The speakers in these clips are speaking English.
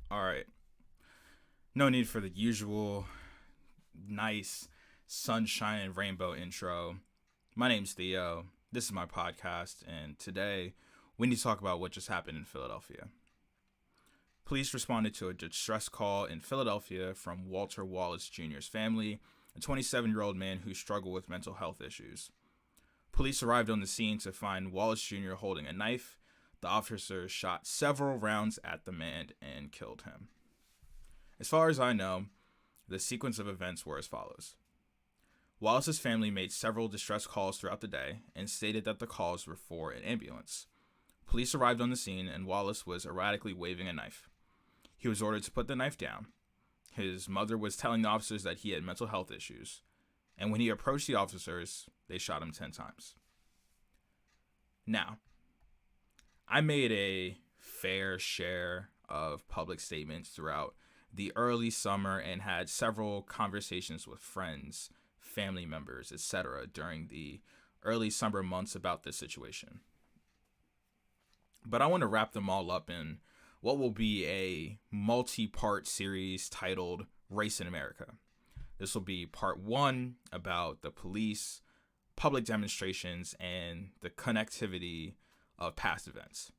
All right. No need for the usual nice sunshine and rainbow intro. My name's Theo. This is my podcast, and today we need to talk about what just happened in Philadelphia. Police responded to a distress call in Philadelphia from Walter Wallace Jr.'s family, a 27-year-old man who struggled with mental health issues. Police arrived on the scene to find Wallace Jr. holding a knife. The officers shot several rounds at the man and killed him. As far as I know, the sequence of events were as follows. Wallace's family made several distress calls throughout the day and stated that the calls were for an ambulance. Police arrived on the scene and Wallace was erratically waving a knife. He was ordered to put the knife down. His mother was telling the officers that he had mental health issues, and when he approached the officers, they shot him 10 times. Now, I made a fair share of public statements throughout the early summer and had several conversations with friends, family members, etc. during the early summer months about this situation. But I want to wrap them all up in what will be a multi-part series titled Race in America. This will be part one about the police, public demonstrations, and the connectivity of past events.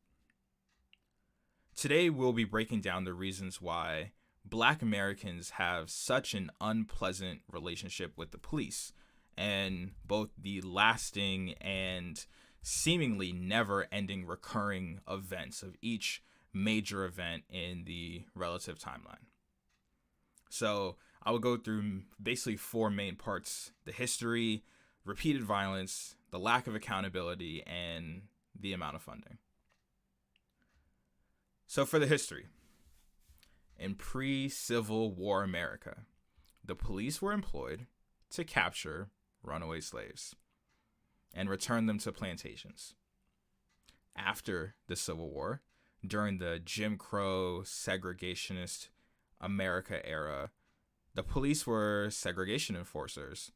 Today, we'll be breaking down the reasons why Black Americans have such an unpleasant relationship with the police, and both the lasting and seemingly never-ending recurring events of each major event in the relative timeline. So I will go through basically four main parts: the history, repeated violence, the lack of accountability, and the amount of funding. So for the history. In pre-Civil War America, the police were employed to capture runaway slaves and return them to plantations. After the Civil War, during the Jim Crow segregationist America era, the police were segregation enforcers.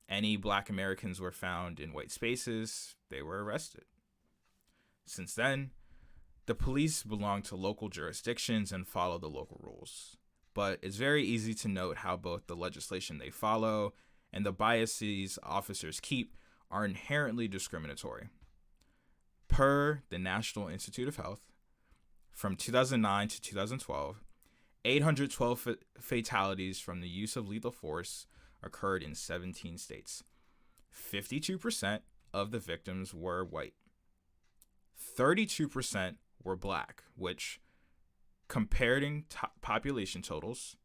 Any Black Americans were found in white spaces, they were arrested. Since then, the police belong to local jurisdictions and follow the local rules. But it's very easy to note how both the legislation they follow and the biases officers keep are inherently discriminatory. Per the National Institute of Health, from 2009 to 2012, 812 fatalities from the use of lethal force occurred in 17 states. 52% of the victims were white. 32% were Black, which, comparing population totals,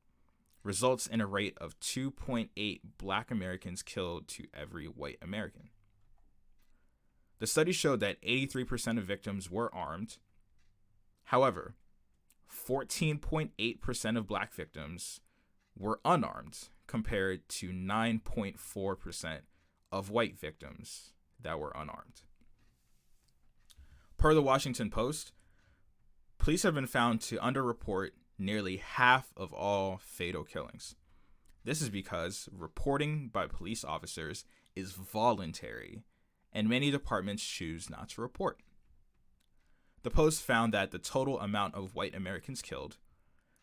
results in a rate of 2.8 Black Americans killed to every white American. The study showed that 83% of victims were armed. However, 14.8% of Black victims were unarmed, compared to 9.4% of white victims that were unarmed. Per the Washington Post, police have been found to underreport nearly half of all fatal killings. This is because reporting by police officers is voluntary, and many departments choose not to report. The Post found that the total amount of white Americans killed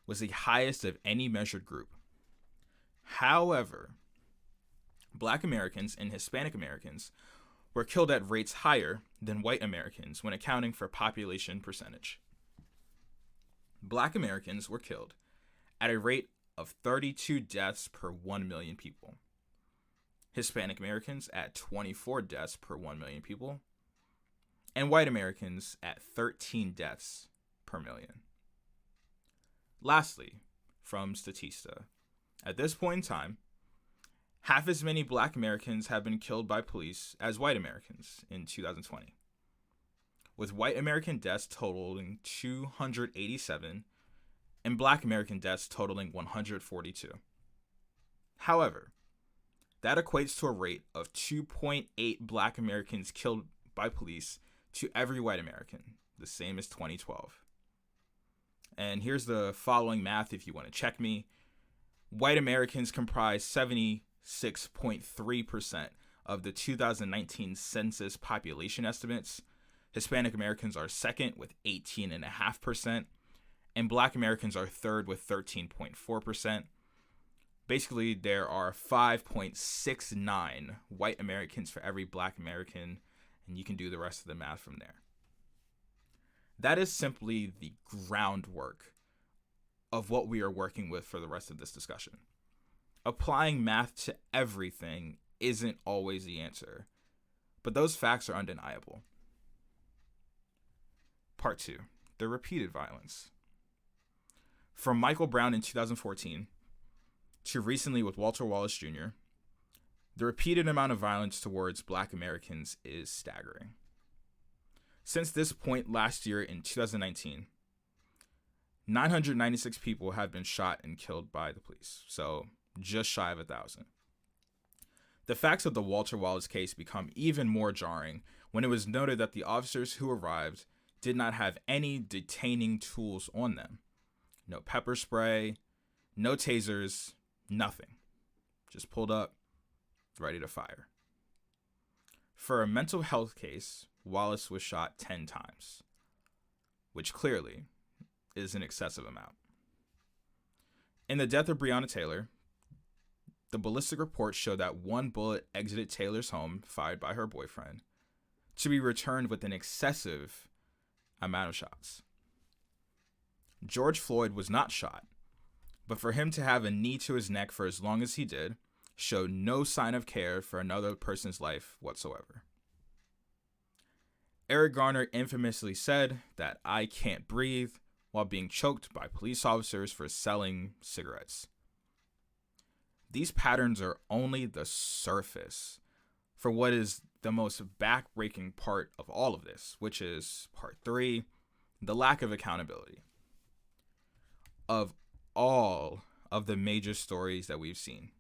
was the highest of any measured group. However, Black Americans and Hispanic Americans were killed at rates higher than white Americans when accounting for population percentage. Black Americans were killed at a rate of 32 deaths per 1 million people. Hispanic Americans at 24 deaths per 1 million people. And white Americans at 13 deaths per million. Lastly, from Statista, at this point in time, half as many Black Americans have been killed by police as white Americans in 2020, with white American deaths totaling 287 and Black American deaths totaling 142. However, that equates to a rate of 2.8 Black Americans killed by police to every white American, the same as 2012. And here's the following math if you want to check me. White Americans comprise 76.3% of the 2019 census population estimates. Hispanic Americans are second with 18.5%, and Black Americans are third with 13.4%. Basically, there are 5.69 white Americans for every Black American, and you can do the rest of the math from there. That is simply the groundwork of what we are working with for the rest of this discussion. Applying math to everything isn't always the answer, but those facts are undeniable. Part 2, the repeated violence. From Michael Brown in 2014 to recently with Walter Wallace Jr., the repeated amount of violence towards Black Americans is staggering. Since this point last year in 2019, 996 people have been shot and killed by the police, so just shy of 1,000. The facts of the Walter Wallace case become even more jarring when it was noted that the officers who arrived did not have any detaining tools on them. No pepper spray, no tasers, nothing. Just pulled up, ready to fire. For a mental health case, Wallace was shot 10 times, which clearly is an excessive amount. In the death of Breonna Taylor, the ballistic reports show that one bullet exited Taylor's home, fired by her boyfriend, to be returned with an excessive amount of shots. George Floyd was not shot, but for him to have a knee to his neck for as long as he did showed no sign of care for another person's life whatsoever. Eric Garner infamously said that "I can't breathe" while being choked by police officers for selling cigarettes. These patterns are only the surface for what is the most backbreaking part of all of this, which is part 3, the lack of accountability. Of all of the major stories that we've seen,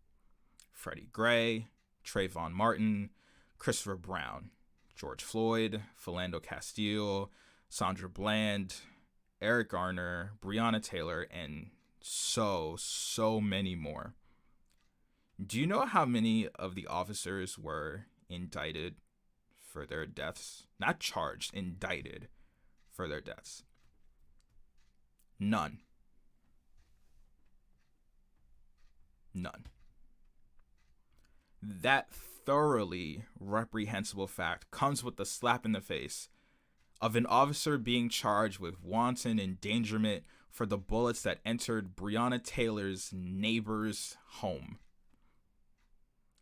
Freddie Gray, Trayvon Martin, Christopher Brown, George Floyd, Philando Castile, Sandra Bland, Eric Garner, Breonna Taylor, and so many more. Do you know how many of the officers were indicted for their deaths? Not charged, indicted for their deaths. None. That thoroughly reprehensible fact comes with the slap in the face of an officer being charged with wanton endangerment for the bullets that entered Breonna Taylor's neighbor's home.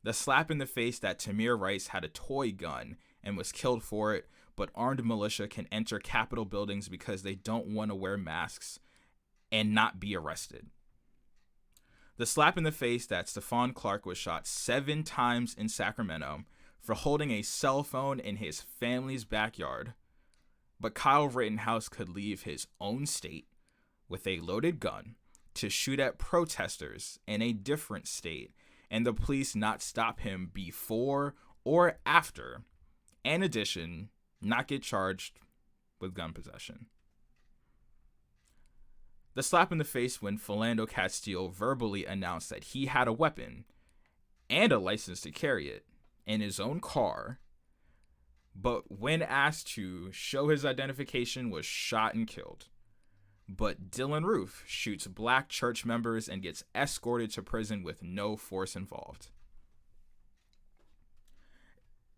The slap in the face that Tamir Rice had a toy gun and was killed for it, but armed militia can enter Capitol buildings because they don't want to wear masks and not be arrested. The slap in the face that Stephon Clark was shot 7 times in Sacramento for holding a cell phone in his family's backyard, but Kyle Rittenhouse could leave his own state with a loaded gun to shoot at protesters in a different state, and the police not stop him before or after, in addition, not get charged with gun possession. The slap in the face when Philando Castile verbally announced that he had a weapon and a license to carry it in his own car, but when asked to show his identification was shot and killed. But Dylan Roof shoots black church members and gets escorted to prison with no force involved.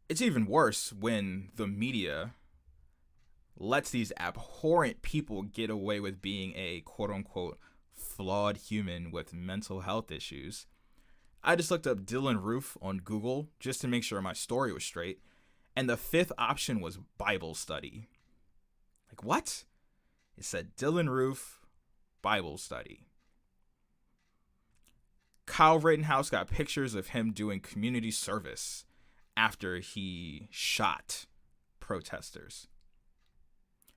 It's even worse when the media lets these abhorrent people get away with being a quote-unquote flawed human with mental health issues. I just looked up Dylan Roof on Google just to make sure my story was straight, and the 5th option was Bible study. Like, what? It said Dylan Roof, Bible study. Kyle Rittenhouse got pictures of him doing community service after he shot protesters.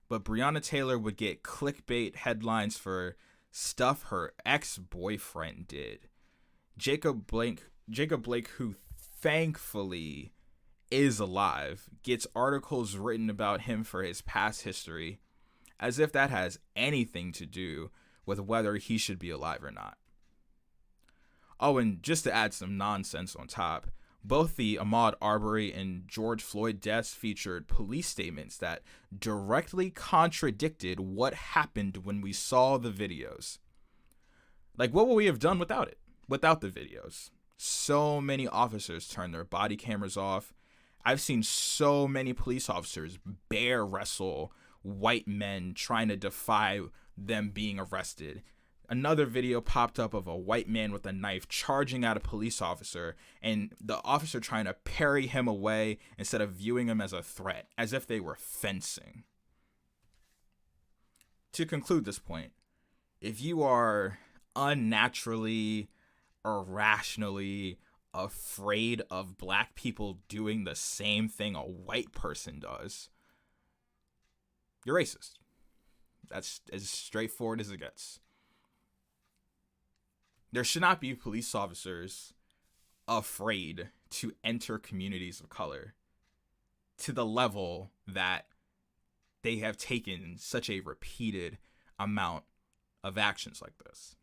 But Breonna Taylor would get clickbait headlines for stuff her ex-boyfriend did. Jacob Blake, who thankfully is alive, gets articles written about him for his past history, as if that has anything to do with whether he should be alive or not. Oh, and just to add some nonsense on top, Both the Ahmaud Arbery and George Floyd deaths featured police statements that directly contradicted what happened when we saw the videos. Like, what would we have done without it? Without the videos? So many officers turned their body cameras off. I've seen so many police officers bear wrestle white men trying to defy them being arrested. Another video popped up of a white man with a knife charging at a police officer, and the officer trying to parry him away instead of viewing him as a threat, as if they were fencing. To conclude this point, if you are unnaturally, irrationally afraid of black people doing the same thing a white person does, you're racist. That's as straightforward as it gets. There should not be police officers afraid to enter communities of color to the level that they have taken such a repeated amount of actions like this.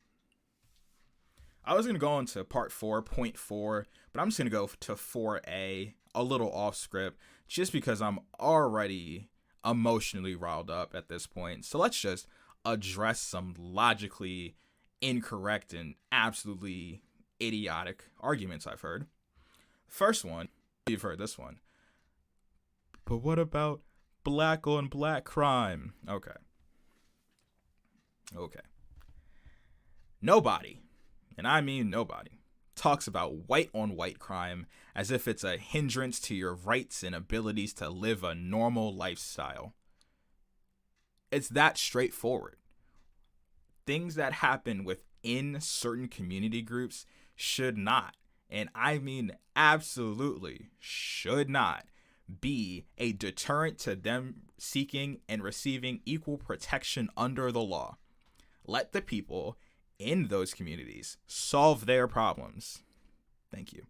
I was going to go into part 4, point 4, but I'm just going to go to 4A, a little off script, just because I'm already emotionally riled up at this point. So let's just address some logically incorrect and absolutely idiotic arguments I've heard. First one, you've heard this one. But what about black on black crime? Okay. Nobody, and I mean nobody, talks about white on white crime as if it's a hindrance to your rights and abilities to live a normal lifestyle. It's that straightforward. Things that happen within certain community groups should not, and I mean absolutely should not, be a deterrent to them seeking and receiving equal protection under the law. Let the people in those communities solve their problems. Thank you.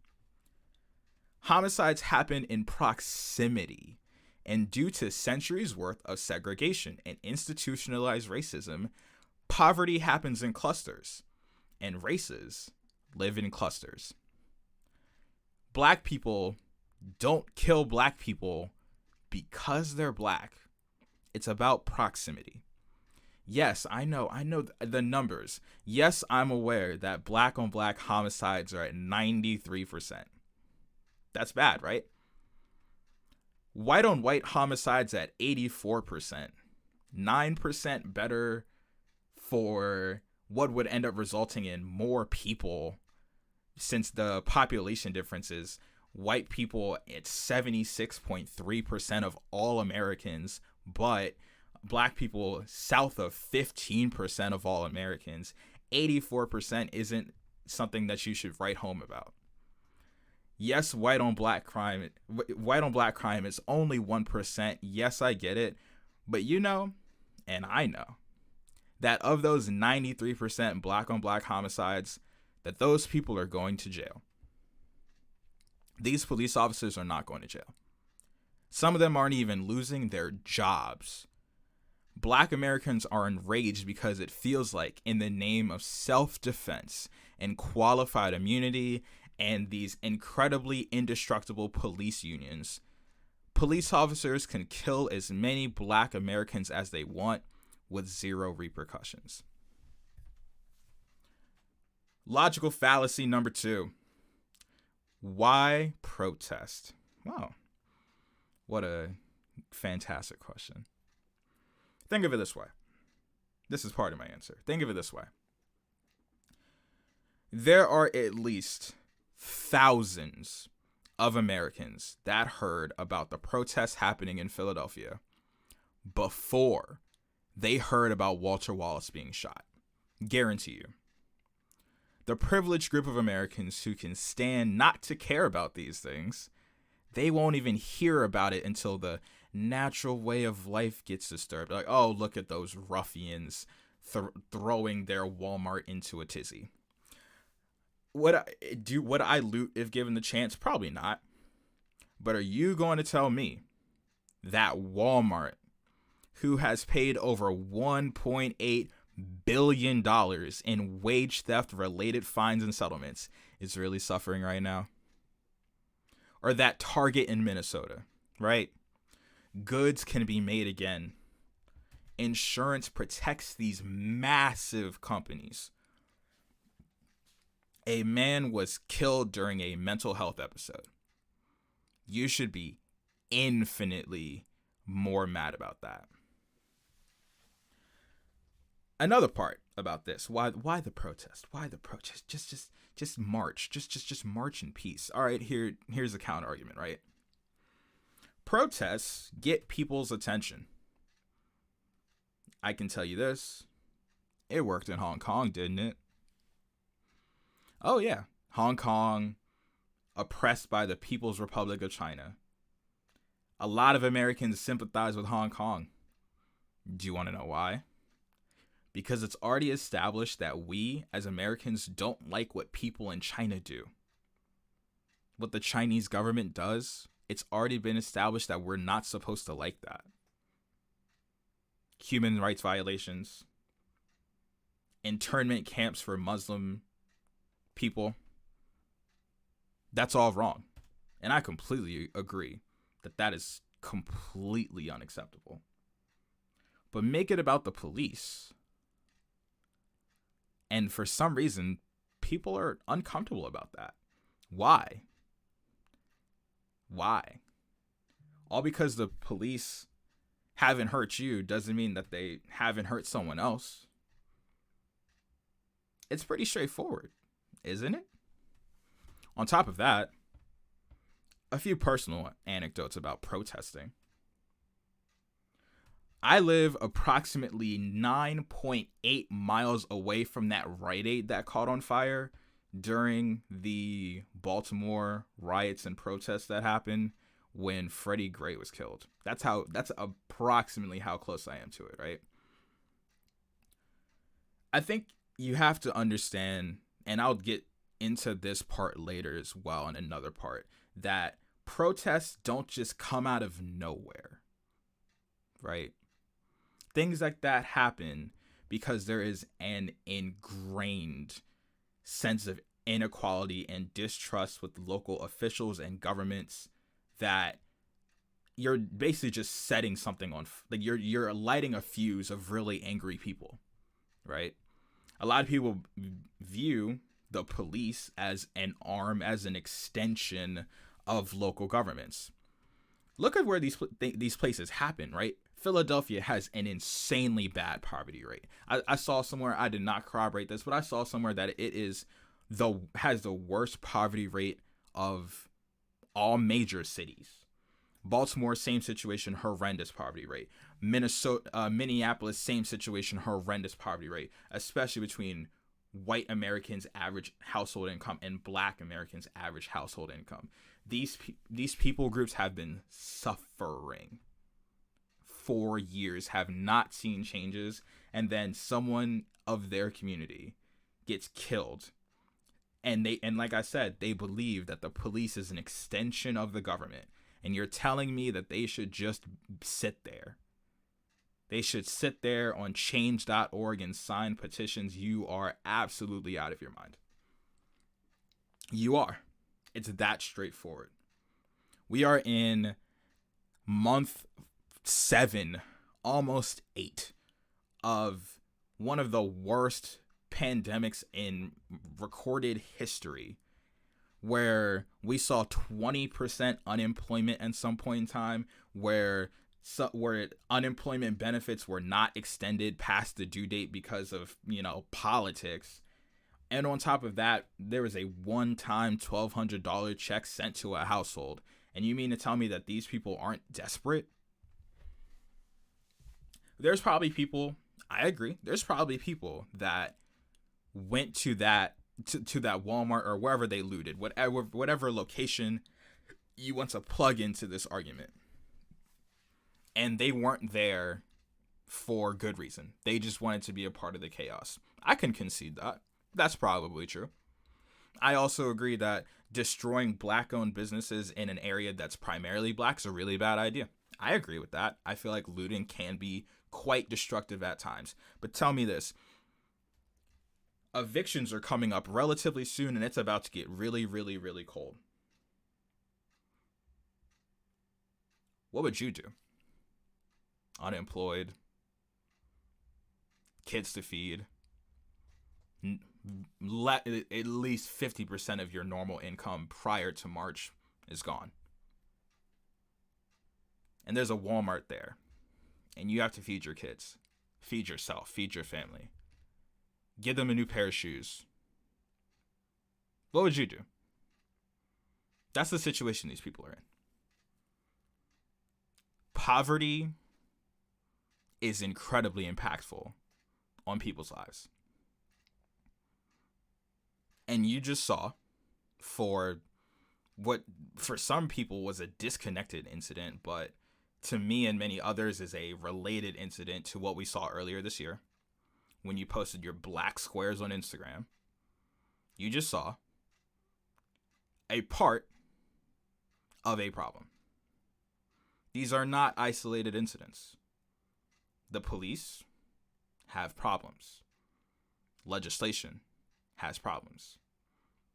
Homicides happen in proximity, and due to centuries worth of segregation and institutionalized racism, poverty happens in clusters, and races live in clusters. Black people don't kill black people because they're black. It's about proximity. Yes, I know the numbers. Yes, I'm aware that black on black homicides are at 93%. That's bad, right? White on white homicides at 84%. 9% better for what would end up resulting in more people, since the population differences. White people at 76.3% of all Americans, but black people south of 15% of all Americans. 84% isn't something that you should write home about. Yes, white on black crime is only 1%. Yes, I get it. But you know, and I know, that of those 93% black on black homicides, that those people are going to jail. These police officers are not going to jail. Some of them aren't even losing their jobs. Black Americans are enraged because it feels like, in the name of self-defense and qualified immunity and these incredibly indestructible police unions, police officers can kill as many black Americans as they want with zero repercussions. Logical fallacy number 2. Why protest? Wow. What a fantastic question. Think of it this way. This is part of my answer. Think of it this way. There are at least thousands of Americans that heard about the protests happening in Philadelphia before they heard about Walter Wallace being shot. Guarantee you. The privileged group of Americans who can stand not to care about these things, they won't even hear about it until the natural way of life gets disturbed. Like, oh, look at those ruffians throwing their Walmart into a tizzy. Would I loot if given the chance? Probably not. But are you going to tell me that Walmart, who has paid over $1.8 billion in wage theft related fines and settlements, is really suffering right now? or that Target in Minnesota, right? Goods can be made again. Insurance protects these massive companies. A man was killed during a mental health episode. You should be infinitely more mad about that. Another part about this, why the protest? Why the protest? Just march. Just march in peace. All right, here's a counter argument, right? Protests get people's attention. I can tell you this. It worked in Hong Kong, didn't it? Oh yeah, Hong Kong, oppressed by the People's Republic of China. A lot of Americans sympathize with Hong Kong. Do you want to know why? Because it's already established that we, as Americans, don't like what people in China do. What the Chinese government does, it's already been established that we're not supposed to like that. Human rights violations, internment camps for Muslim people, that's all wrong. And I completely agree that is completely unacceptable. But make it about the police. And for some reason, people are uncomfortable about that. Why? All because the police haven't hurt you doesn't mean that they haven't hurt someone else. It's pretty straightforward, isn't it? On top of that, a few personal anecdotes about protesting. I live approximately 9.8 miles away from that Rite Aid that caught on fire during the Baltimore riots and protests that happened when Freddie Gray was killed. That's approximately how close I am to it, right? I think you have to understand, and I'll get into this part later as well in another part, that protests don't just come out of nowhere, right? Things like that happen because there is an ingrained sense of inequality and distrust with local officials and governments that you're basically just setting something on, like you're lighting a fuse of really angry people, right? A lot of people view the police as an arm, as an extension of local governments. Look at where these places happen, right? Philadelphia has an insanely bad poverty rate. I saw somewhere, I did not corroborate this, but I saw somewhere that it has the worst poverty rate of all major cities. Baltimore, same situation, horrendous poverty rate. Minneapolis, same situation, horrendous poverty rate, especially between white Americans' average household income and black Americans' average household income. These people groups have been suffering for years, have not seen changes, and then someone of their community gets killed. And like I said, they believe that the police is an extension of the government. And you're telling me that they should just sit there. They should sit there on change.org and sign petitions. You are absolutely out of your mind. You are. It's that straightforward. We are in month 7, almost 8, of one of the worst pandemics in recorded history, where we saw 20% unemployment at some point in time, where unemployment benefits were not extended past the due date because of, politics. And on top of that, there was a one-time $1,200 check sent to a household. And you mean to tell me that these people aren't desperate? There's probably people, I agree, there's probably people that went to that Walmart or wherever they looted, whatever location you want to plug into this argument, and they weren't there for good reason. They just wanted to be a part of the chaos. I can concede that. That's probably true. I also agree that destroying black-owned businesses in an area that's primarily black is a really bad idea. I agree with that. I feel like looting can be quite destructive at times. But tell me this. Evictions are coming up relatively soon, and it's about to get really, really, really cold. What would you do? Unemployed, kids to feed, at least 50% of your normal income prior to March is gone. And there's a Walmart there. And you have to feed your kids, feed yourself, feed your family. Give them a new pair of shoes. What would you do? That's the situation these people are in. Poverty is incredibly impactful on people's lives. And you just saw, for what for some people was a disconnected incident, but to me and many others is a related incident to what we saw earlier this year when you posted your black squares on Instagram. You just saw a part of a problem. These are not isolated incidents. The police have problems. Legislation has problems.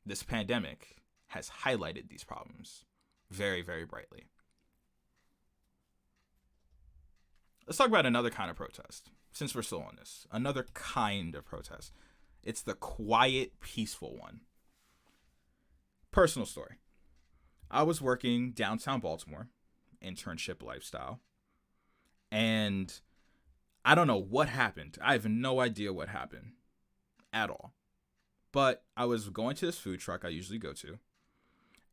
This pandemic has highlighted these problems very, very brightly. Let's talk about another kind of protest, since we're still on this. Another kind of protest. It's the quiet, peaceful one. Personal story. I was working downtown Baltimore, internship lifestyle, and I don't know what happened. I have no idea what happened at all. But I was going to this food truck I usually go to,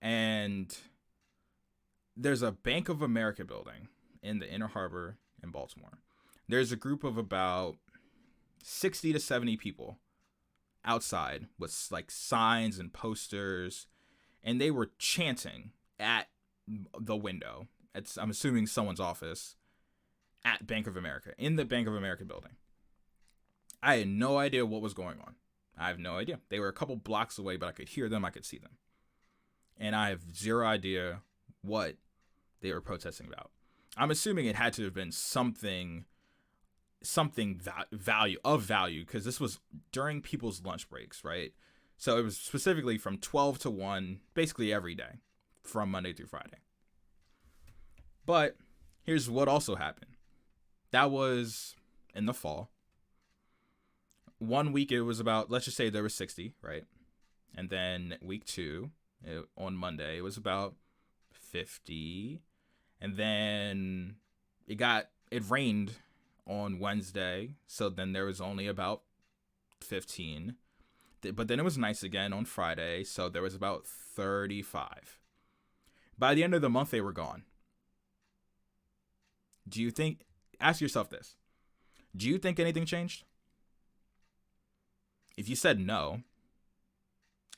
and there's a Bank of America building in the Inner Harbor in Baltimore. There's a group of about 60 to 70 people outside with like signs and posters, and they were chanting at the window. I'm assuming someone's office at Bank of America, in the Bank of America building. I had no idea what was going on. I have no idea. They were a couple blocks away, but I could hear them. I could see them. And I have zero idea what they were protesting about. I'm assuming it had to have been something value, because this was during people's lunch breaks, right? So it was specifically from 12 to 1, basically every day, from Monday through Friday. But here's what also happened. That was in the fall. 1 week it was about, let's just say there was 60, right? And then week 2, on Monday, it was about 50. And then it rained on Wednesday, so then there was only about 15. But then it was nice again on Friday, so there was about 35. By the end of the month, they were gone. Ask yourself this. Do you think anything changed? If you said no,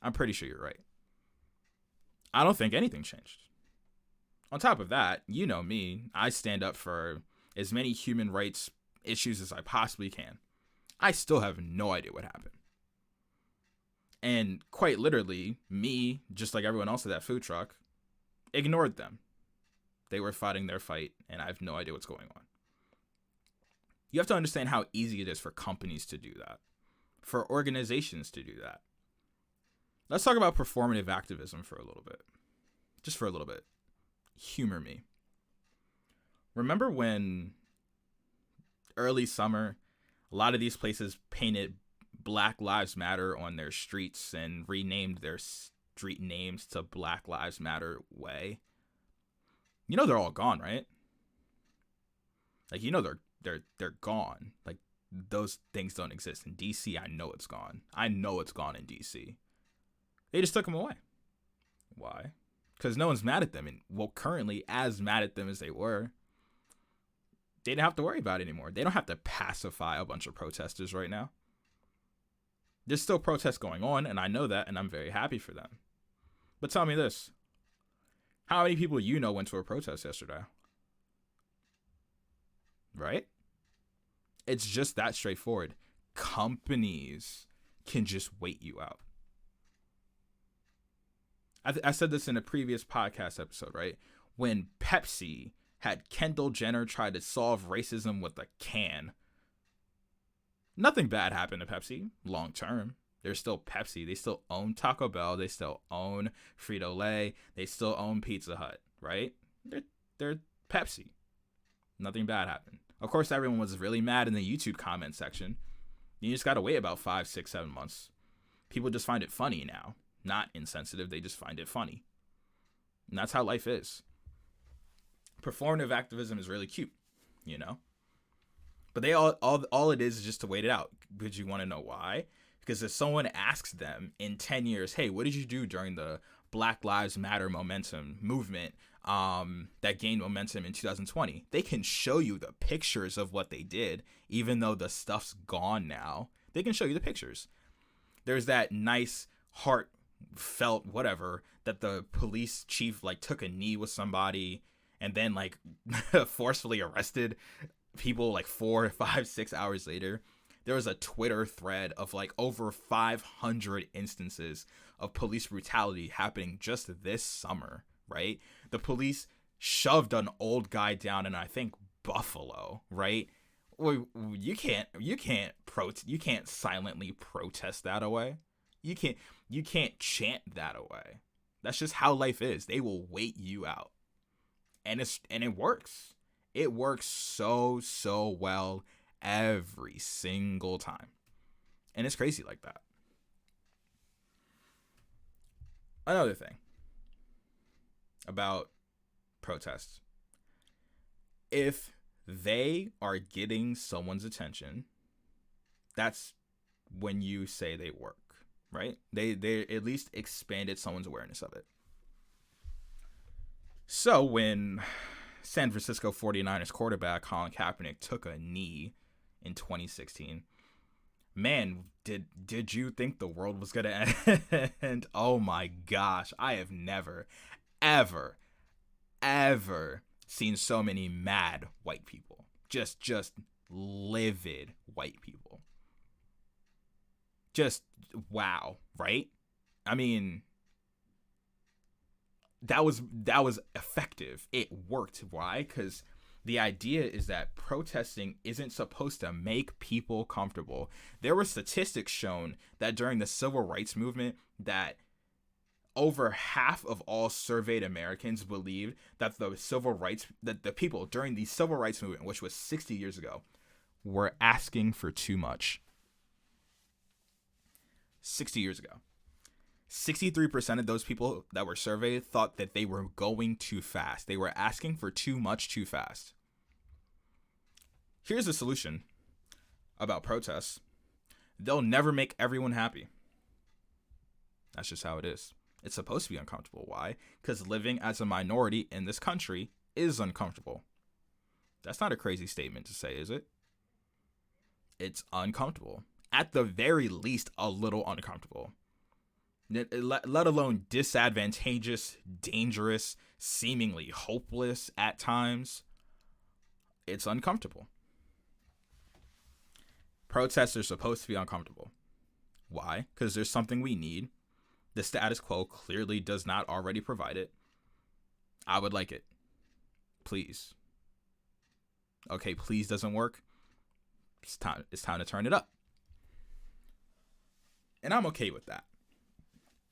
I'm pretty sure you're right. I don't think anything changed. On top of that, you know me, I stand up for as many human rights issues as I possibly can. I still have no idea what happened. And quite literally, me, just like everyone else at that food truck, ignored them. They were fighting their fight, and I have no idea what's going on. You have to understand how easy it is for companies to do that, for organizations to do that. Let's talk about performative activism for a little bit. Just for a little bit. Humor me. Remember when early summer, a lot of these places painted Black Lives Matter on their streets and renamed their street names to Black Lives Matter Way? You know they're all gone, right? Like, you know they're gone. Like, those things don't exist in DC. I know it's gone. I know it's gone in DC. They just took them away. Why? Because no one's mad at them, and currently as mad at them as they were. They didn't have to worry about it anymore. They don't have to pacify a bunch of protesters right now. There's still protests going on, and I know that, and I'm very happy for them. But tell me this. How many people you know went to a protest yesterday? Right? It's just that straightforward. Companies can just wait you out. I said this in a previous podcast episode, right? When Pepsi had Kendall Jenner try to solve racism with a can. Nothing bad happened to Pepsi long term. They're still Pepsi. They still own Taco Bell. They still own Frito-Lay. They still own Pizza Hut, right? They're Pepsi. Nothing bad happened. Of course, everyone was really mad in the YouTube comment section. You just gotta wait about 5, 6, 7 months. People just find it funny now. Not insensitive, they just find it funny. And that's how life is. Performative activism is really cute, you know? But they all it is just to wait it out. Because you want to know why? Because if someone asks them in 10 years, hey, what did you do during the Black Lives Matter movement that gained momentum in 2020? They can show you the pictures of what they did, even though the stuff's gone now. They can show you the pictures. There's that nice heartfelt whatever that the police chief like took a knee with somebody and then like forcefully arrested people like 4, 5, 6 hours later. There was a Twitter thread of like over 500 instances of police brutality happening just this summer, right? The police shoved an old guy down in, I think, Buffalo, right? Well, you can't silently protest that away. You can't chant that away. That's just how life is. They will wait you out. And it works. It works so well every single time. And it's crazy like that. Another thing about protests. If they are getting someone's attention, that's when you say they work, right? They at least expanded someone's awareness of it. So when San Francisco 49ers quarterback Colin Kaepernick took a knee in 2016, man, did you think the world was going to end? Oh my gosh, I have never, ever seen so many mad white people. Just livid white people. Just wow, right? I mean, that was effective. It worked. Why? Because the idea is that protesting isn't supposed to make people comfortable. There were statistics shown that during the civil rights movement that over half of all surveyed Americans believed that the people during the civil rights movement, which was 60 years ago, were asking for too much. 60 years ago. 63% of those people that were surveyed thought that they were going too fast. They were asking for too much too fast. Here's the solution about protests. They'll never make everyone happy. That's just how it is. It's supposed to be uncomfortable. Why? Because living as a minority in this country is uncomfortable. That's not a crazy statement to say, is it? It's uncomfortable. At the very least, a little uncomfortable. Let alone disadvantageous, dangerous, seemingly hopeless at times. It's uncomfortable. Protests are supposed to be uncomfortable. Why? Because there's something we need. The status quo clearly does not already provide it. I would like it. Please. Okay, please doesn't work. It's time to turn it up. And I'm okay with that.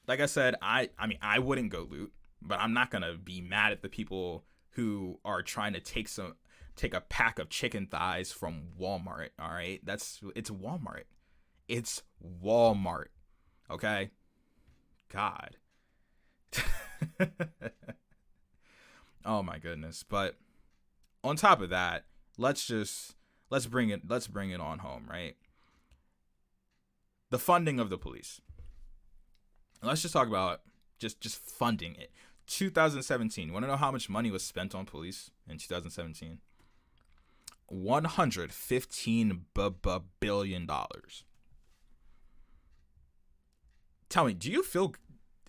Like I said, I mean, I wouldn't go loot, but I'm not going to be mad at the people who are trying to take a pack of chicken thighs from Walmart, all right? It's Walmart. It's Walmart, okay? God. Oh my goodness. But on top of that, let's bring it on home, right? The funding of the police. Let's just talk about just funding it. 2017. Want to know how much money was spent on police in 2017? $115 billion. Tell me, do you feel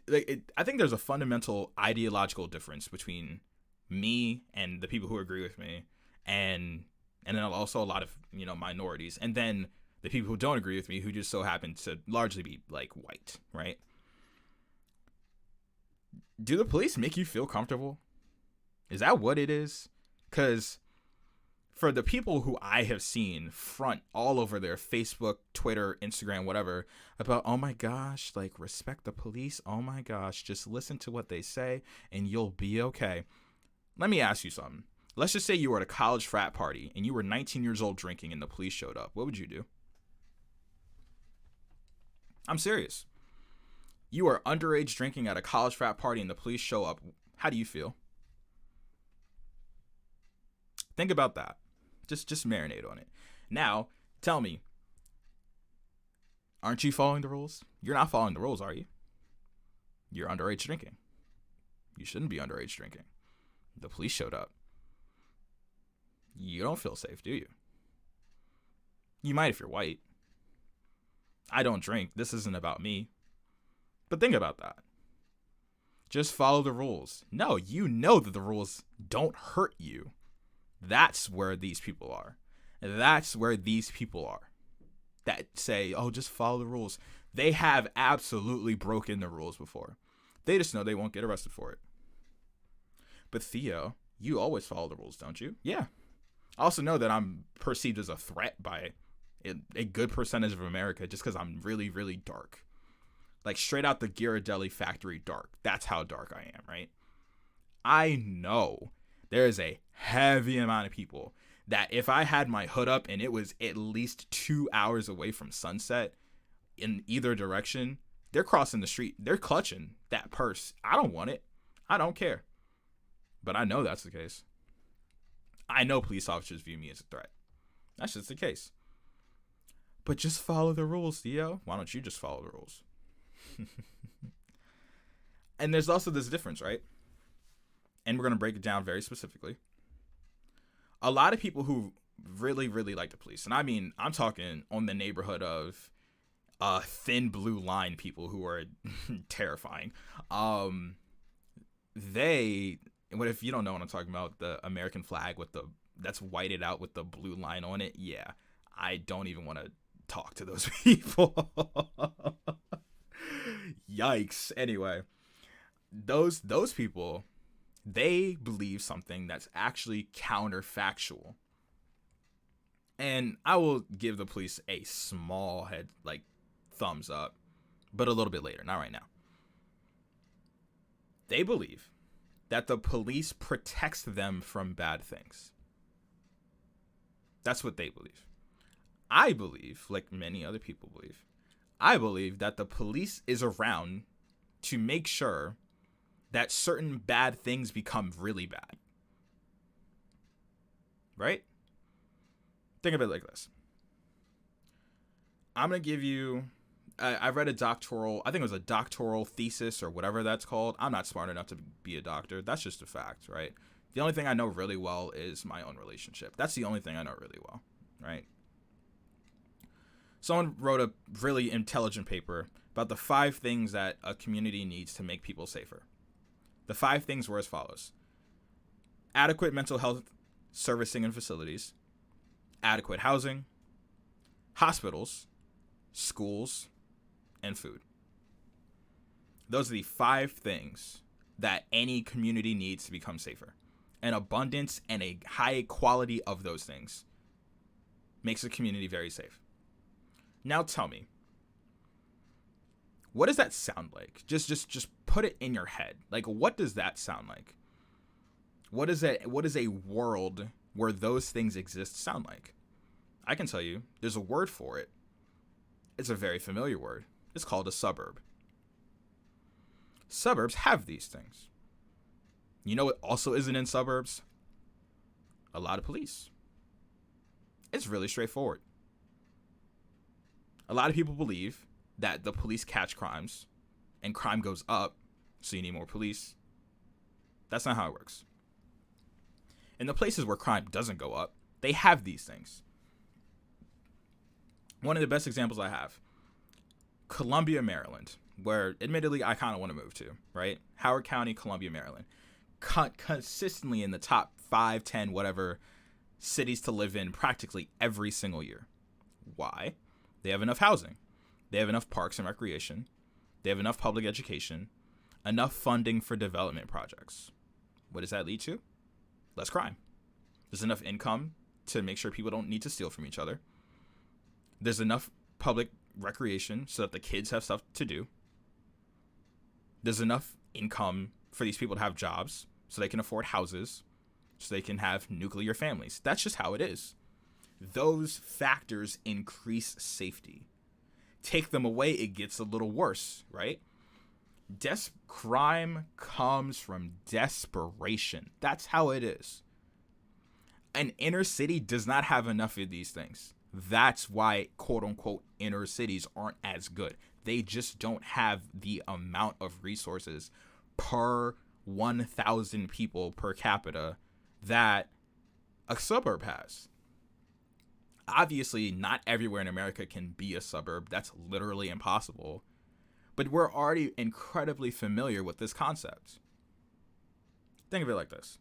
like I think there's a fundamental ideological difference between me and the people who agree with me, and then also a lot of minorities, and then the people who don't agree with me, who just so happen to largely be like white, right? Do the police make you feel comfortable? Is that what it is? Because for the people who I have seen front all over their Facebook, Twitter, Instagram, whatever, about, oh my gosh, like, respect the police. Oh my gosh, just listen to what they say and you'll be okay. Let me ask you something. Let's just say you were at a college frat party and you were 19 years old drinking and the police showed up. What would you do? I'm serious. You are underage drinking at a college frat party and the police show up. How do you feel? Think about that. Just marinate on it. Now, tell me, aren't you following the rules? You're not following the rules, are you? You're underage drinking. You shouldn't be underage drinking. The police showed up. You don't feel safe, do you? You might if you're white. I don't drink. This isn't about me. But think about that. Just follow the rules. No, you know that the rules don't hurt you. That's where these people are. That's where these people are. That say, oh, just follow the rules. They have absolutely broken the rules before. They just know they won't get arrested for it. But Theo, you always follow the rules, don't you? Yeah. I also know that I'm perceived as a threat by a good percentage of America just because I'm really, really dark. Like straight out the Ghirardelli factory dark. That's how dark I am, right? I know there is a heavy amount of people that if I had my hood up and it was at least 2 hours away from sunset in either direction, they're crossing the street. They're clutching that purse. I don't want it. I don't care. But I know that's the case. I know police officers view me as a threat. That's just the case. But just follow the rules, Theo. Why don't you just follow the rules? And there's also this difference, right? And we're going to break it down very specifically. A lot of people who really, really like the police, and I mean, I'm talking on the neighborhood of thin blue line people who are terrifying. What if you don't know what I'm talking about? The American flag that's whited out with the blue line on it. Yeah, I don't even want to talk to those people. Yikes. Anyway, those people, they believe something that's actually counterfactual. And I will give the police a small thumbs up, but a little bit later, not right now. They believe that the police protects them from bad things. That's what they believe. I believe, like many other people believe, I believe that the police is around to make sure that certain bad things become really bad. Right? Think of it like this. I'm going to give you, I read I think it was a doctoral thesis or whatever that's called. I'm not smart enough to be a doctor. That's just a fact, right? The only thing I know really well is my own relationship. That's the only thing I know really well, right? Someone wrote a really intelligent paper about the 5 things that a community needs to make people safer. The 5 things were as follows: adequate mental health servicing and facilities, adequate housing, hospitals, schools, and food. Those are the 5 things that any community needs to become safer. An abundance and a high quality of those things makes a community very safe. Now tell me, what does that sound like? Just put it in your head. Like, what does that sound like? What is a world where those things exist sound like? I can tell you, there's a word for it. It's a very familiar word. It's called a suburb. Suburbs have these things. You know what also isn't in suburbs? A lot of police. It's really straightforward. A lot of people believe that the police catch crimes and crime goes up, so you need more police. That's not how it works. In the places where crime doesn't go up, they have these things. One of the best examples I have, Columbia, Maryland, where admittedly I kind of want to move to, right? Howard County, Columbia, Maryland. Consistently in the top 5, 10, whatever cities to live in practically every single year. Why? They have enough housing. They have enough parks and recreation. They have enough public education. Enough funding for development projects. What does that lead to? Less crime. There's enough income to make sure people don't need to steal from each other. There's enough public recreation so that the kids have stuff to do. There's enough income for these people to have jobs so they can afford houses. so they can have nuclear families. That's just how it is. Those factors increase safety. Take them away, it gets a little worse, right? Crime comes from desperation. That's how it is. An inner city does not have enough of these things. That's why, quote unquote, inner cities aren't as good. They just don't have the amount of resources per 1,000 people per capita that a suburb has. Obviously, not everywhere in America can be a suburb. That's literally impossible. But we're already incredibly familiar with this concept. Think of it like this.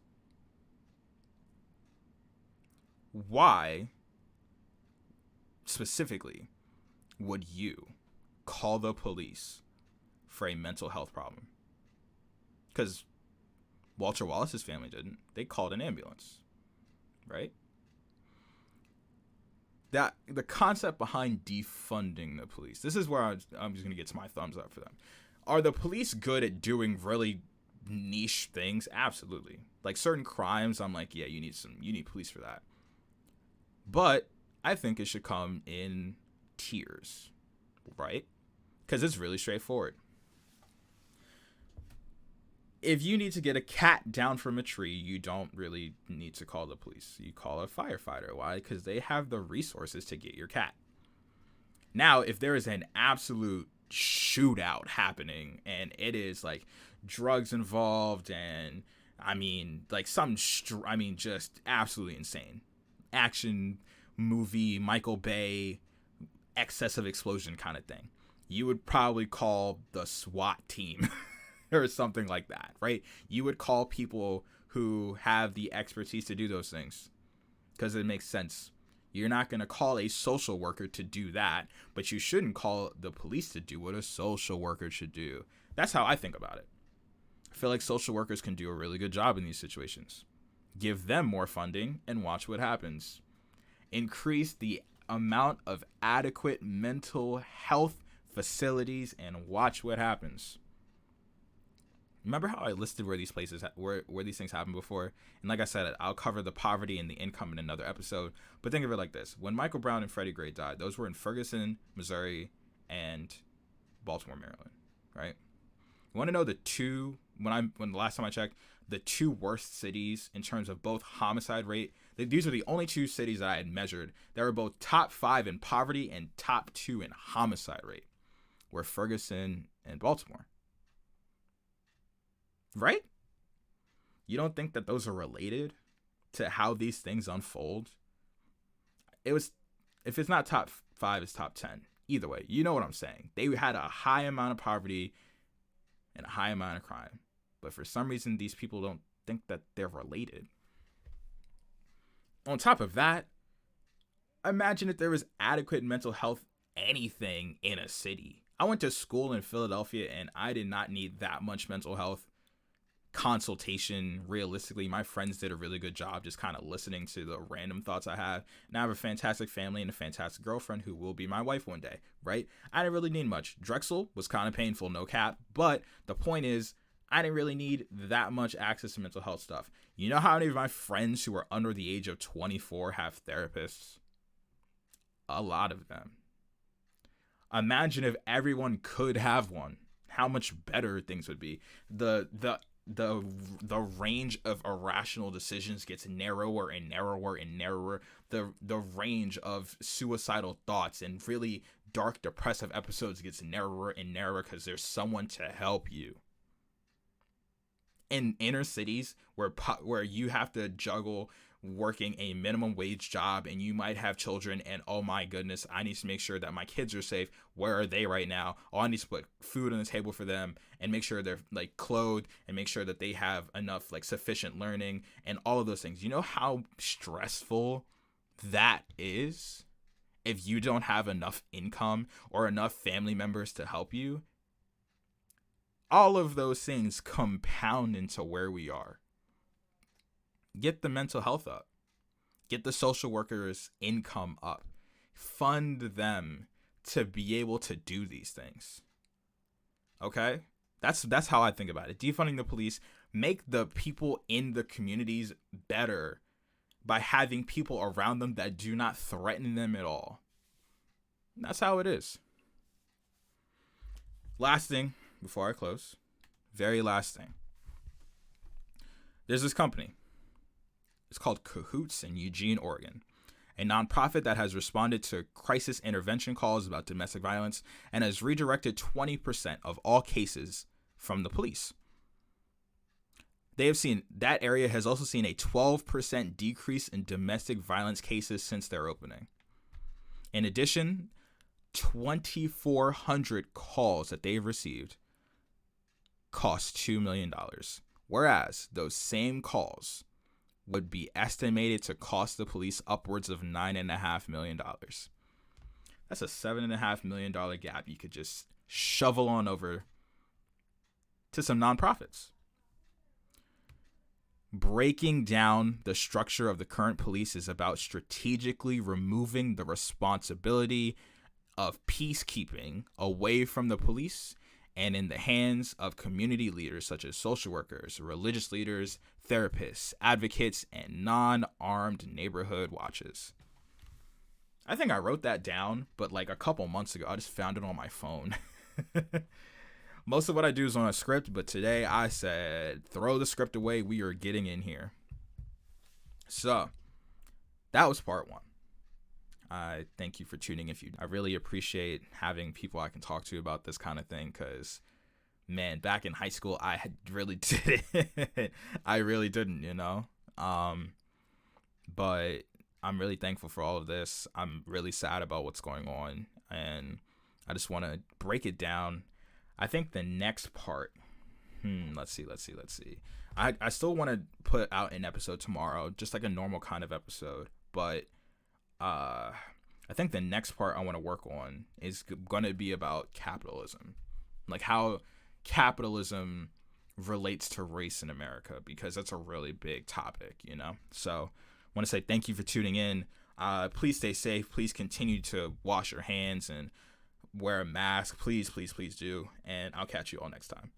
Why, specifically, would you call the police for a mental health problem? Because Walter Wallace's family didn't. They called an ambulance, right? That the concept behind defunding the police. This is where I'm just gonna get to my thumbs up for them. Are the police good at doing really niche things? Absolutely. Like certain crimes, I'm like, yeah, you need police for that. But I think it should come in tiers, right? Because it's really straightforward. If you need to get a cat down from a tree, you don't really need to call the police. You call a firefighter. Why? Because they have the resources to get your cat. Now, if there is an absolute shootout happening and it is like drugs involved and just absolutely insane action movie, Michael Bay, excessive explosion kind of thing, you would probably call the SWAT team. Or something like that, right? You would call people who have the expertise to do those things because it makes sense. You're not going to call a social worker to do that, but you shouldn't call the police to do what a social worker should do. That's how I think about it. I feel like social workers can do a really good job in these situations. Give them more funding and watch what happens. Increase the amount of adequate mental health facilities and watch what happens. Remember how I listed where these places, where these things happened before? And like I said, I'll cover the poverty and the income in another episode. But think of it like this. When Michael Brown and Freddie Gray died, those were in Ferguson, Missouri, and Baltimore, Maryland, right? You want to know when the last time I checked, the two worst cities in terms of both homicide rate, these are the only two cities that I had measured that were both top 5 in poverty and top 2 in homicide rate, were Ferguson and Baltimore. Right? You don't think that those are related to how these things unfold? If it's not top 5, it's top 10. Either way, you know what I'm saying. They had a high amount of poverty and a high amount of crime. But for some reason, these people don't think that they're related. On top of that, imagine if there was adequate mental health anything in a city. I went to school in Philadelphia and I did not need that much mental health consultation. Realistically, my friends did a really good job just kind of listening to the random thoughts I have. And I have a fantastic family and a fantastic girlfriend who will be my wife one day, right? I didn't really need much. Drexel was kind of painful, no cap. But the point is, I didn't really need that much access to mental health stuff. You know how many of my friends who are under the age of 24 have therapists? A lot of them. Imagine if everyone could have one. How much better things would be. The range of irrational decisions gets narrower and narrower and narrower. The range of suicidal thoughts and really dark depressive episodes gets narrower and narrower because there's someone to help you. In inner cities where you have to juggle working a minimum wage job and you might have children and oh my goodness, I need to make sure that my kids are safe. Where are they right now? Oh, I need to put food on the table for them and make sure they're like clothed and make sure that they have enough like sufficient learning and all of those things. You know how stressful that is if you don't have enough income or enough family members to help you? All of those things compound into where we are. Get the mental health up. Get the social workers' income up. Fund them to be able to do these things. Okay? That's how I think about it. Defunding the police, make the people in the communities better by having people around them that do not threaten them at all. That's how it is. Last thing before I close, very last thing. There's this company. It's called Cahoots in Eugene, Oregon, a nonprofit that has responded to crisis intervention calls about domestic violence and has redirected 20% of all cases from the police. They have seen that area has also seen a 12% decrease in domestic violence cases since their opening. In addition, 2,400 calls that they've received cost $2 million, whereas those same calls would be estimated to cost the police upwards of $9.5 million. That's a $7.5 million gap you could just shovel on over to some nonprofits. Breaking down the structure of the current police is about strategically removing the responsibility of peacekeeping away from the police and in the hands of community leaders such as social workers, religious leaders, therapists, advocates, and non-armed neighborhood watches. I think I wrote that down, but like a couple months ago, I just found it on my phone. Most of what I do is on a script, but today I said, throw the script away. We are getting in here. So that was part one. I thank you for tuning in. I really appreciate having people I can talk to about this kind of thing because, man, back in high school, I really didn't. I really didn't, you know. But I'm really thankful for all of this. I'm really sad about what's going on, and I just want to break it down. I think the next part, let's see. I still want to put out an episode tomorrow, just like a normal kind of episode, but I think the next part I want to work on is going to be about capitalism, like how capitalism relates to race in America, because that's a really big topic, you know? So I want to say thank you for tuning in. Please stay safe. Please continue to wash your hands and wear a mask. Please do. And I'll catch you all next time.